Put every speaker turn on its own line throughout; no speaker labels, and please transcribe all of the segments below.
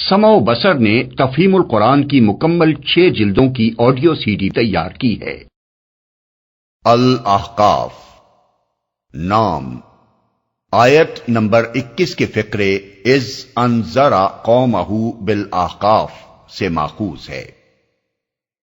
سمع و بصر نے تفہیم القرآن کی مکمل 6 جلدوں کی آڈیو سی ڈی تیار کی ہے۔
الاحقاف نام آیت نمبر 21 کے فقرے اذ انذر قومہ بالاحقاف سے ماخوذ ہے۔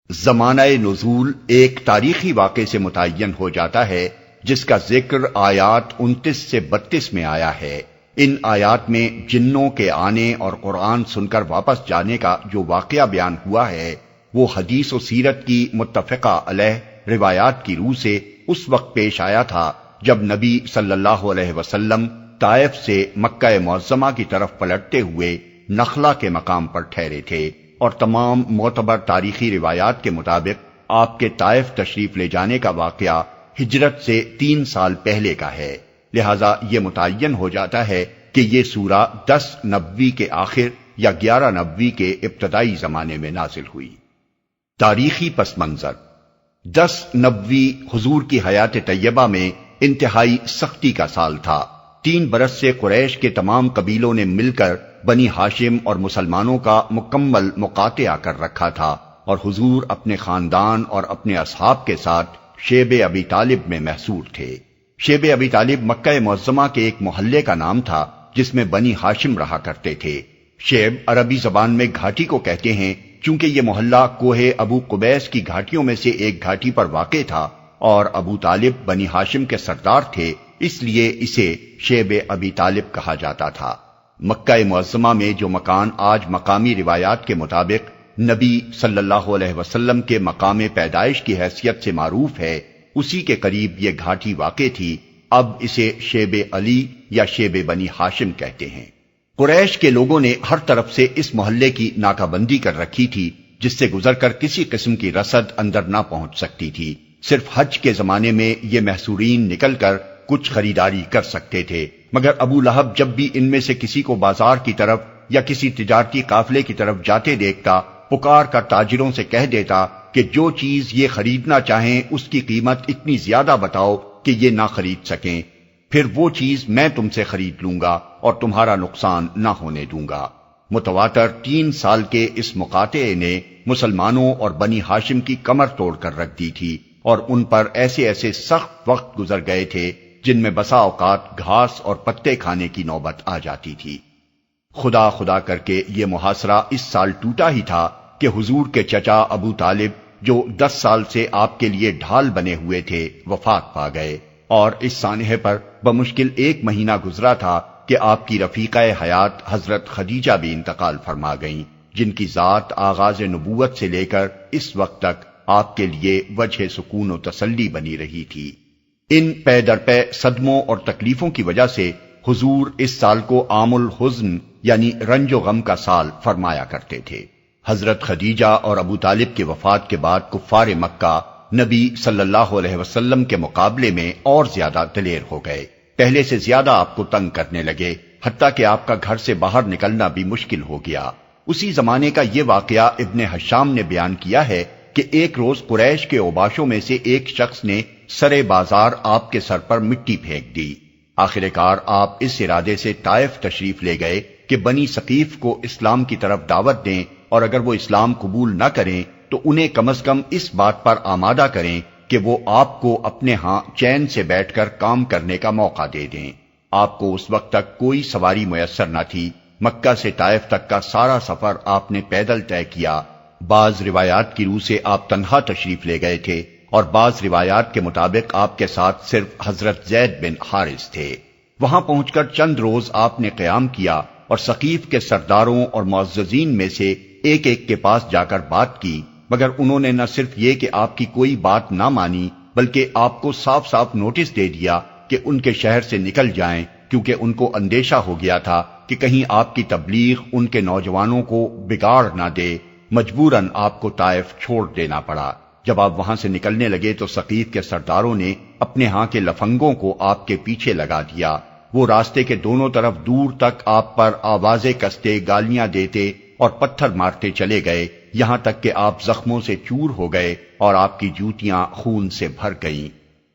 زمانہ نزول ایک تاریخی واقعے سے متعین ہو جاتا ہے جس کا ذکر آیات 29 سے 32 میں آیا ہے۔ ان آیات میں جنوں کے آنے اور قرآن سن کر واپس جانے کا جو واقعہ بیان ہوا ہے وہ حدیث و سیرت کی متفقہ علیہ روایات کی روح سے اس وقت پیش آیا تھا جب نبی صلی اللہ علیہ وسلم طائف سے مکہ معظمہ کی طرف پلٹتے ہوئے نخلا کے مقام پر ٹھہرے تھے، اور تمام معتبر تاریخی روایات کے مطابق آپ کے طائف تشریف لے جانے کا واقعہ ہجرت سے 3 سال پہلے کا ہے، لہذا یہ متعین ہو جاتا ہے کہ یہ سورہ 10 نبوی کے آخر یا 11 نبوی کے ابتدائی زمانے میں نازل ہوئی۔ تاریخی پس منظر 10 نبوی حضور کی حیات طیبہ میں انتہائی سختی کا سال تھا۔ 3 برس سے قریش کے تمام قبیلوں نے مل کر بنی ہاشم اور مسلمانوں کا مکمل مقاطعہ کر رکھا تھا، اور حضور اپنے خاندان اور اپنے اصحاب کے ساتھ شیب ابی طالب میں محصور تھے۔ شیب ابی طالب مکہ معظمہ کے ایک محلے کا نام تھا جس میں بنی ہاشم رہا کرتے تھے۔ شیب عربی زبان میں گھاٹی کو کہتے ہیں، چونکہ یہ محلہ کوہ ابو قبیس کی گھاٹیوں میں سے ایک گھاٹی پر واقع تھا، اور ابو طالب بنی ہاشم کے سردار تھے، اس لیے اسے شیب ابی طالب کہا جاتا تھا۔ مکہ معظمہ میں جو مکان آج مقامی روایات کے مطابق نبی صلی اللہ علیہ وسلم کے مقام پیدائش کی حیثیت سے معروف ہے، اسی کے قریب یہ گھاٹی واقع تھی۔ اب اسے شیب علی یا شیب بنی ہاشم کہتے ہیں۔ قریش کے لوگوں نے ہر طرف سے اس محلے کی ناکہ بندی کر رکھی تھی جس سے گزر کر کسی قسم کی رسد اندر نہ پہنچ سکتی تھی۔ صرف حج کے زمانے میں یہ محصورین نکل کر کچھ خریداری کر سکتے تھے، مگر ابو لہب جب بھی ان میں سے کسی کو بازار کی طرف یا کسی تجارتی قافلے کی طرف جاتے دیکھتا، پکار کر تاجروں سے کہہ دیتا کہ جو چیز یہ خریدنا چاہیں اس کی قیمت اتنی زیادہ بتاؤ کہ یہ نہ خرید سکیں، پھر وہ چیز میں تم سے خرید لوں گا اور تمہارا نقصان نہ ہونے دوں گا۔ متواتر 3 سال کے اس مقاطعے نے مسلمانوں اور بنی ہاشم کی کمر توڑ کر رکھ دی تھی، اور ان پر ایسے ایسے سخت وقت گزر گئے تھے جن میں بسا اوقات گھاس اور پتے کھانے کی نوبت آ جاتی تھی۔ خدا خدا کر کے یہ محاصرہ اس سال ٹوٹا ہی تھا کہ حضور کے چچا ابو طالب جو 10 سال سے آپ کے لیے ڈھال بنے ہوئے تھے وفات پا گئے، اور اس سانحے پر بمشکل 1 مہینہ گزرا تھا کہ آپ کی رفیقہ حیات حضرت خدیجہ بھی انتقال فرما گئیں، جن کی ذات آغاز نبوت سے لے کر اس وقت تک آپ کے لیے وجہ سکون و تسلی بنی رہی تھی۔ ان پے در پے صدموں اور تکلیفوں کی وجہ سے حضور اس سال کو عام الحزن یعنی رنج و غم کا سال فرمایا کرتے تھے۔ حضرت خدیجہ اور ابو طالب کی وفات کے بعد کفار مکہ نبی صلی اللہ علیہ وسلم کے مقابلے میں اور زیادہ دلیر ہو گئے، پہلے سے زیادہ آپ کو تنگ کرنے لگے، حتیٰ کہ آپ کا گھر سے باہر نکلنا بھی مشکل ہو گیا۔ اسی زمانے کا یہ واقعہ ابن حشام نے بیان کیا ہے کہ ایک روز قریش کے اوباشوں میں سے ایک شخص نے سرے بازار آپ کے سر پر مٹی پھینک دی۔ آخر کار آپ اس ارادے سے طائف تشریف لے گئے کہ بنی ثقیف کو اسلام کی طرف دعوت دیں، اور اگر وہ اسلام قبول نہ کریں تو انہیں کم از کم اس بات پر آمادہ کریں کہ وہ آپ کو اپنے ہاں چین سے بیٹھ کر کام کرنے کا موقع دے دیں۔ آپ کو اس وقت تک کوئی سواری میسر نہ تھی، مکہ سے طائف تک کا سارا سفر آپ نے پیدل طے کیا۔ بعض روایات کی روح سے آپ تنہا تشریف لے گئے تھے، اور بعض روایات کے مطابق آپ کے ساتھ صرف حضرت زید بن حارث تھے۔ وہاں پہنچ کر چند روز آپ نے قیام کیا اور ثقیف کے سرداروں اور معززین میں سے ایک ایک کے پاس جا کر بات کی، مگر انہوں نے نہ صرف یہ کہ آپ کی کوئی بات نہ مانی، بلکہ آپ کو صاف صاف نوٹس دے دیا کہ ان کے شہر سے نکل جائیں، کیونکہ ان کو اندیشہ ہو گیا تھا کہ کہیں آپ کی تبلیغ ان کے نوجوانوں کو بگاڑ نہ دے۔ مجبوراً آپ کو طائف چھوڑ دینا پڑا۔ جب آپ وہاں سے نکلنے لگے تو ثقیف کے سرداروں نے اپنے ہاں کے لفنگوں کو آپ کے پیچھے لگا دیا۔ وہ راستے کے دونوں طرف دور تک آپ پر آوازیں کستے، گالیاں دیتے اور پتھر مارتے چلے گئے، یہاں تک کہ آپ زخموں سے چور ہو گئے اور آپ کی جوتیاں خون سے بھر گئیں۔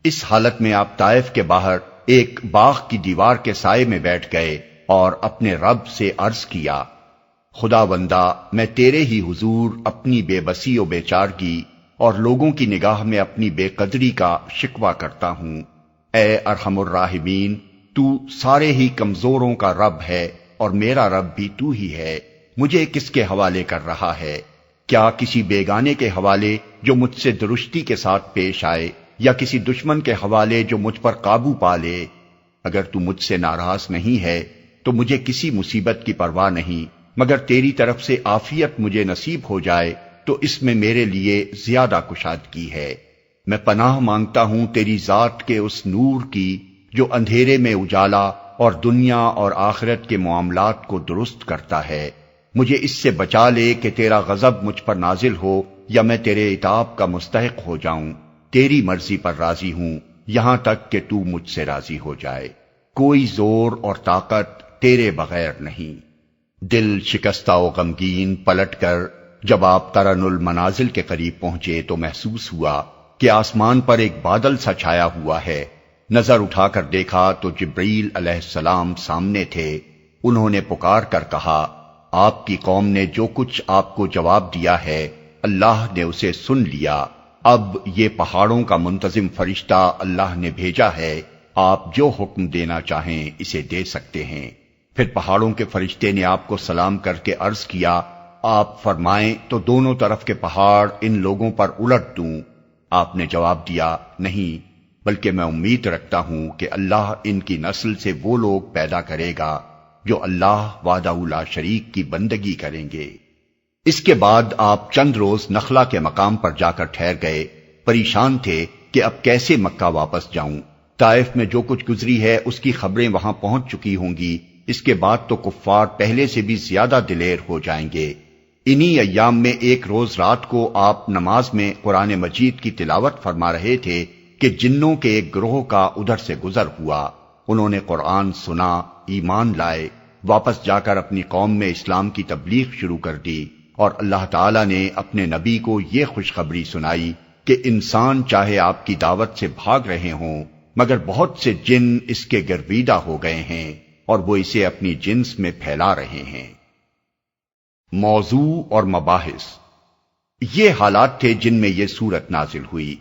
اس حالت میں آپ طائف کے باہر ایک باغ کی دیوار کے سائے میں بیٹھ گئے اور اپنے رب سے عرض کیا، خدا بندہ میں تیرے ہی حضور اپنی بے بسی و بے چارگی اور لوگوں کی نگاہ میں اپنی بے قدری کا شکوہ کرتا ہوں۔ اے ارحم الراحمین، تو سارے ہی کمزوروں کا رب ہے اور میرا رب بھی تو ہی ہے۔ مجھے کس کے حوالے کر رہا ہے؟ کیا کسی بیگانے کے حوالے جو مجھ سے درستی کے ساتھ پیش آئے، یا کسی دشمن کے حوالے جو مجھ پر قابو پا لے؟ اگر تو مجھ سے ناراض نہیں ہے تو مجھے کسی مصیبت کی پرواہ نہیں، مگر تیری طرف سے عافیت مجھے نصیب ہو جائے تو اس میں میرے لیے زیادہ کشادگی ہے۔ میں پناہ مانگتا ہوں تیری ذات کے اس نور کی جو اندھیرے میں اجالا اور دنیا اور آخرت کے معاملات کو درست کرتا ہے۔ مجھے اس سے بچا لے کہ تیرا غضب مجھ پر نازل ہو یا میں تیرے عتاب کا مستحق ہو جاؤں۔ تیری مرضی پر راضی ہوں یہاں تک کہ تو مجھ سے راضی ہو جائے۔ کوئی زور اور طاقت تیرے بغیر نہیں۔ دل شکستہ و غمگین پلٹ کر جب آپ ترن المنازل کے قریب پہنچے تو محسوس ہوا کہ آسمان پر ایک بادل سا چھایا ہوا ہے۔ نظر اٹھا کر دیکھا تو جبرائیل علیہ السلام سامنے تھے۔ انہوں نے پکار کر کہا، آپ کی قوم نے جو کچھ آپ کو جواب دیا ہے اللہ نے اسے سن لیا۔ اب یہ پہاڑوں کا منتظم فرشتہ اللہ نے بھیجا ہے، آپ جو حکم دینا چاہیں اسے دے سکتے ہیں۔ پھر پہاڑوں کے فرشتے نے آپ کو سلام کر کے عرض کیا، آپ فرمائیں تو دونوں طرف کے پہاڑ ان لوگوں پر الٹ دوں؟ آپ نے جواب دیا، نہیں، بلکہ میں امید رکھتا ہوں کہ اللہ ان کی نسل سے وہ لوگ پیدا کرے گا جو اللہ وحدہ لا شریک کی بندگی کریں گے۔ اس کے بعد آپ چند روز نخلا کے مقام پر جا کر ٹھہر گئے۔ پریشان تھے کہ اب کیسے مکہ واپس جاؤں۔ طائف میں جو کچھ گزری ہے اس کی خبریں وہاں پہنچ چکی ہوں گی، اس کے بعد تو کفار پہلے سے بھی زیادہ دلیر ہو جائیں گے۔ انہی ایام میں ایک روز رات کو آپ نماز میں قرآن مجید کی تلاوت فرما رہے تھے کہ جنوں کے ایک گروہ کا ادھر سے گزر ہوا۔ انہوں نے قرآن سنا، ایمان لائے، واپس جا کر اپنی قوم میں اسلام کی تبلیغ شروع کر دی، اور اللہ تعالیٰ نے اپنے نبی کو یہ خوشخبری سنائی کہ انسان چاہے آپ کی دعوت سے بھاگ رہے ہوں مگر بہت سے جن اس کے گرویدہ ہو گئے ہیں اور وہ اسے اپنی جنس میں پھیلا رہے ہیں۔ موضوع اور مباحث۔ یہ حالات تھے جن میں یہ سورت نازل ہوئی۔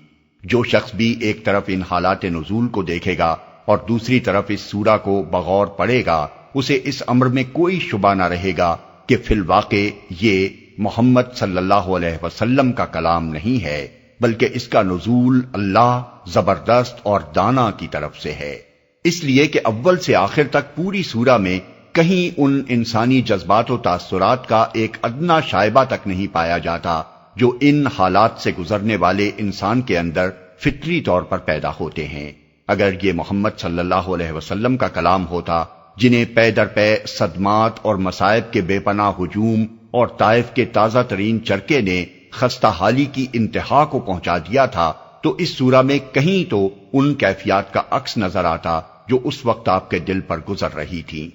جو شخص بھی ایک طرف ان حالات نزول کو دیکھے گا اور دوسری طرف اس سورہ کو بغور پڑھے گا، اسے اس امر میں کوئی شبہ نہ رہے گا کہ فی الواقع یہ محمد صلی اللہ علیہ وسلم کا کلام نہیں ہے، بلکہ اس کا نزول اللہ زبردست اور دانا کی طرف سے ہے۔ اس لیے کہ اول سے آخر تک پوری سورہ میں کہیں ان انسانی جذبات و تاثرات کا ایک ادنا شائبہ تک نہیں پایا جاتا جو ان حالات سے گزرنے والے انسان کے اندر فطری طور پر پیدا ہوتے ہیں۔ اگر یہ محمد صلی اللہ علیہ وسلم کا کلام ہوتا جنہیں پے در پے صدمات اور مصائب کے بے پناہ ہجوم اور طائف کے تازہ ترین چرکے نے خستہ حالی کی انتہا کو پہنچا دیا تھا، تو اس سورہ میں کہیں تو ان کیفیات کا عکس نظر آتا جو اس وقت آپ کے دل پر گزر رہی تھی۔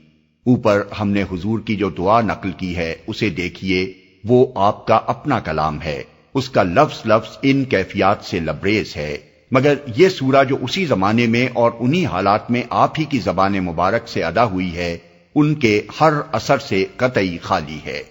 اوپر ہم نے حضور کی جو دعا نقل کی ہے اسے دیکھیے، وہ آپ کا اپنا کلام ہے، اس کا لفظ لفظ ان کیفیات سے لبریز ہے، مگر یہ سورہ جو اسی زمانے میں اور انہی حالات میں آپ ہی کی زبان مبارک سے ادا ہوئی ہے، ان کے ہر اثر سے قطعی خالی ہے۔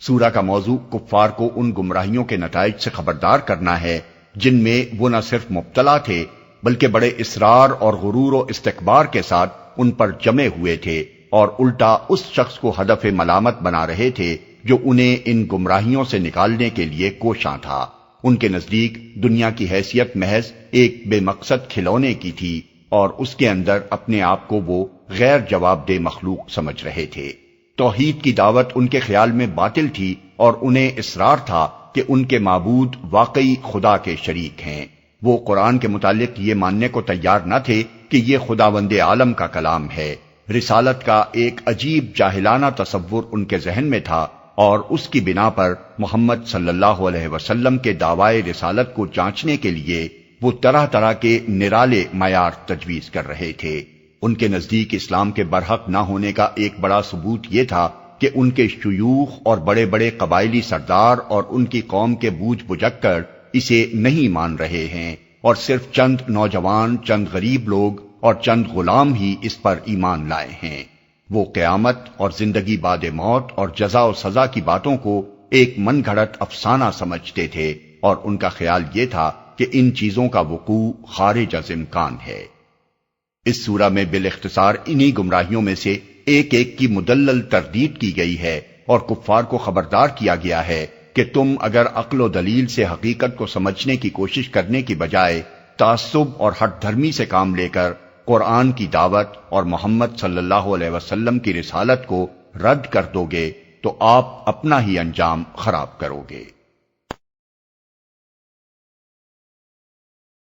سورہ کا موضوع کفار کو ان گمراہیوں کے نتائج سے خبردار کرنا ہے جن میں وہ نہ صرف مبتلا تھے بلکہ بڑے اصرار اور غرور و استکبار کے ساتھ ان پر جمے ہوئے تھے، اور الٹا اس شخص کو ہدف ملامت بنا رہے تھے جو انہیں ان گمراہیوں سے نکالنے کے لیے کوشاں تھا۔ ان کے نزدیک دنیا کی حیثیت محض ایک بے مقصد کھلونے کی تھی اور اس کے اندر اپنے آپ کو وہ غیر جواب دہ مخلوق سمجھ رہے تھے۔ توحید کی دعوت ان کے خیال میں باطل تھی اور انہیں اصرار تھا کہ ان کے معبود واقعی خدا کے شریک ہیں۔ وہ قرآن کے متعلق یہ ماننے کو تیار نہ تھے کہ یہ خداوند عالم کا کلام ہے۔ رسالت کا ایک عجیب جاہلانہ تصور ان کے ذہن میں تھا، اور اس کی بنا پر محمد صلی اللہ علیہ وسلم کے دعوی رسالت کو جانچنے کے لیے وہ طرح طرح کے نرالے معیار تجویز کر رہے تھے۔ ان کے نزدیک اسلام کے برحق نہ ہونے کا ایک بڑا ثبوت یہ تھا کہ ان کے شیوخ اور بڑے بڑے قبائلی سردار اور ان کی قوم کے بوجھ بجکڑ اسے نہیں مان رہے ہیں، اور صرف چند نوجوان، چند غریب لوگ اور چند غلام ہی اس پر ایمان لائے ہیں۔ وہ قیامت اور زندگی بعد موت اور جزا و سزا کی باتوں کو ایک من گھڑت افسانہ سمجھتے تھے، اور ان کا خیال یہ تھا کہ ان چیزوں کا وقوع خارج از امکان ہے۔ اس سورہ میں بالاختصار انہی گمراہیوں میں سے ایک ایک کی مدلل تردید کی گئی ہے، اور کفار کو خبردار کیا گیا ہے کہ تم اگر عقل و دلیل سے حقیقت کو سمجھنے کی کوشش کرنے کی بجائے تعصب اور ہٹ دھرمی سے کام لے کر قرآن کی دعوت اور محمد صلی اللہ علیہ وسلم کی رسالت کو رد کر دو گے تو آپ اپنا ہی انجام خراب کرو گے۔